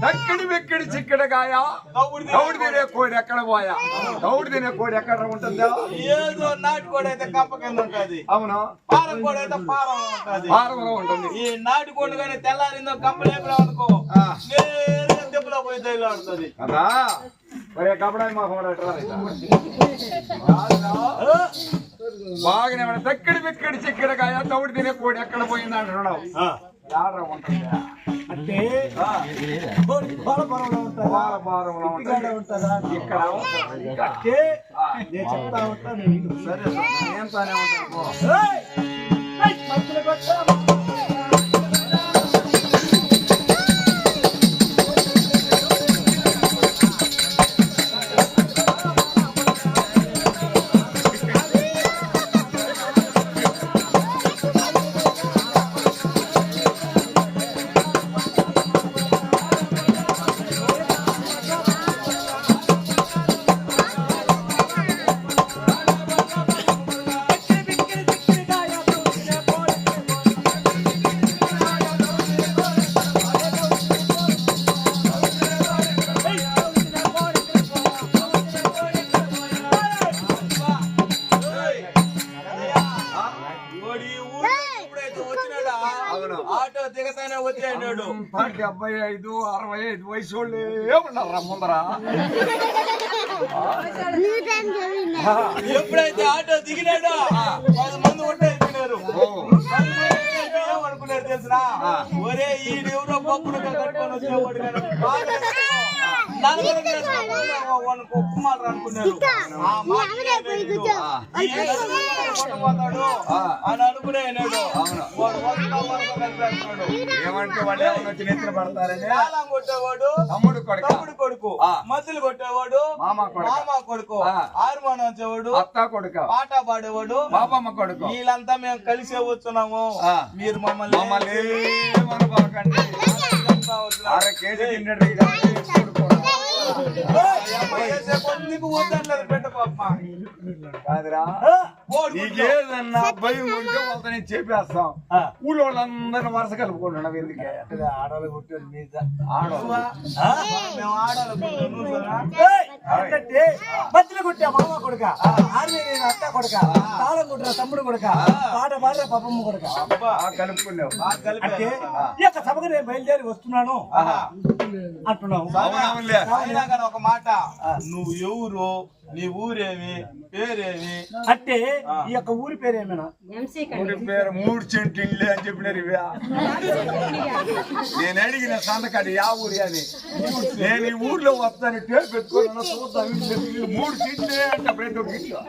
దక్కడి వెక్కడి చిక్కడగాయ దౌడి తినే కోడి ఎక్కడ పోయా దౌడి తినే కోడి ఎక్కడ ఉంటుందా ఏదో నాటి కోడి అయితే కప్ప కింద ఉంటది. అవును. పారం కోడి అయితే పారంలో ఉంటది. పారంలో ఉంటుంది. ఈ నాటి కోడి కానీ తెల్లారిందో కప్ప లేపురా అనుకో నేరుగా దెబ్బలో పోయి దైలో ఆడుతుంది కదా. కబడాయి మాకు బాగానే దక్కడి వెక్కడి చిక్కడగాయ దౌడి తినే కోడి ఎక్కడ పోయింది అంటున్నావు. అంటే బాలపారంలో ఉంటుందా ఇక్కడ అంటే నేను చెప్తా ఉంటాను. సరే నేను తానే ఉంటాను. ఆటో దిగతానే వచ్చాడు. 75, 65 వయసు వాళ్ళే ఉన్నారా ముందరా. ఎప్పుడైతే ఆటో దిగినాడో 10 మంది ఒట్టేసుకున్నారు. ఏమనుకున్నారు తెలుసురా, ఒరే ఈడెవరో పప్పులు కట్టుకొని వచ్చేవాడు దాని గురించి కుమారు అనుకున్నారు ఆ మాట పోతాడు అని అనుకునే ఏమంటే వాళ్ళు ఎవరు వచ్చి నెత్తిన పడతారని కొట్టేవాడు తమ్ముడు కొడుకు తమ్ముడు కొడుకు మద్దులు కొట్టేవాడు మామ కొడుకు హార్మోన్ వచ్చేవాడు అత్త కొడుకు పాట పాడేవాడు బాబమ్మ కొడుకు వీళ్ళంతా మేము కలిసే వచ్చున్నాము మీరు మమ్మల్ని కేజీ తిన్నాడు కాదురా నీకేదన్నా భయం ఉంటే వాళ్ళతో నేను చెప్పేస్తాం ఊళ్ళో వాళ్ళందరినీ వరుస కలుపుకుంటున్నాం ఎందుకే ఆడవాళ్ళు కొట్టాడు మీద మధ్యలో కొట్టా మామ కొడుక ఆర్మీ అత్త కొడుక తాళం కొట్టిన తమ్ముడు కొడుక పాట పాడిన పాపమ్మ కొడుక కలుపుకున్నావు అంటే ఈ యొక్క సభకు నేను బయలుదేరి వస్తున్నాను అంటున్నావు. ఒక మాట నువ్వు ఎవరు నీ ఊరేమి పేరేమి అంటే ఈ యొక్క ఊరి పేరు ఏమైనా ఊరి పేరు 3 సెంట్లు ఇల్లే అని చెప్పినారు ఇవే నేను అడిగిన సంతకాడు యా ఊరి అని నేను ఈ ఊర్లో వస్తాను టేపు పెట్టుకున్నా చూద్దాం 3 సెంట్లే అంటే ప్రతి ఒక్క ఇల్లు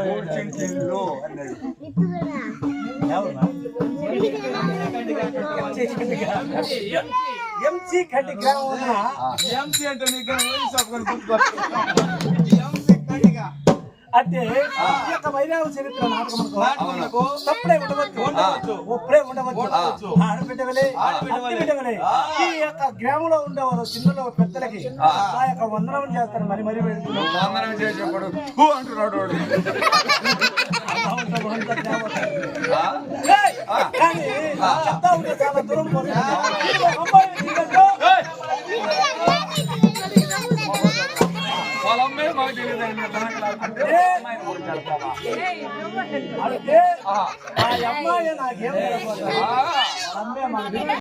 3 సెంట్లు అన్నాడు. ఎంసీ కడ్డి గ్రామం ఎంసీ అంటే నీకు అంటే ఈ యొక్క వైరాగ చరిత్ర నాటకములకు తప్పుడే ఉండవచ్చు ఒప్పుడే ఉండవచ్చు ఆడబిడ్డవలే ఈ యొక్క గ్రామంలో ఉండేవారు చిన్నలో పెద్దలకి ఆ యొక్క వందనం చేస్తారు మరి మరి వందనం చేసేప్పుడు అంటున్నాడు కానీ చెప్తా ఉంటే చాలా దూరం పొలమే మాకు తెలియదు అమ్మాయి నాకేం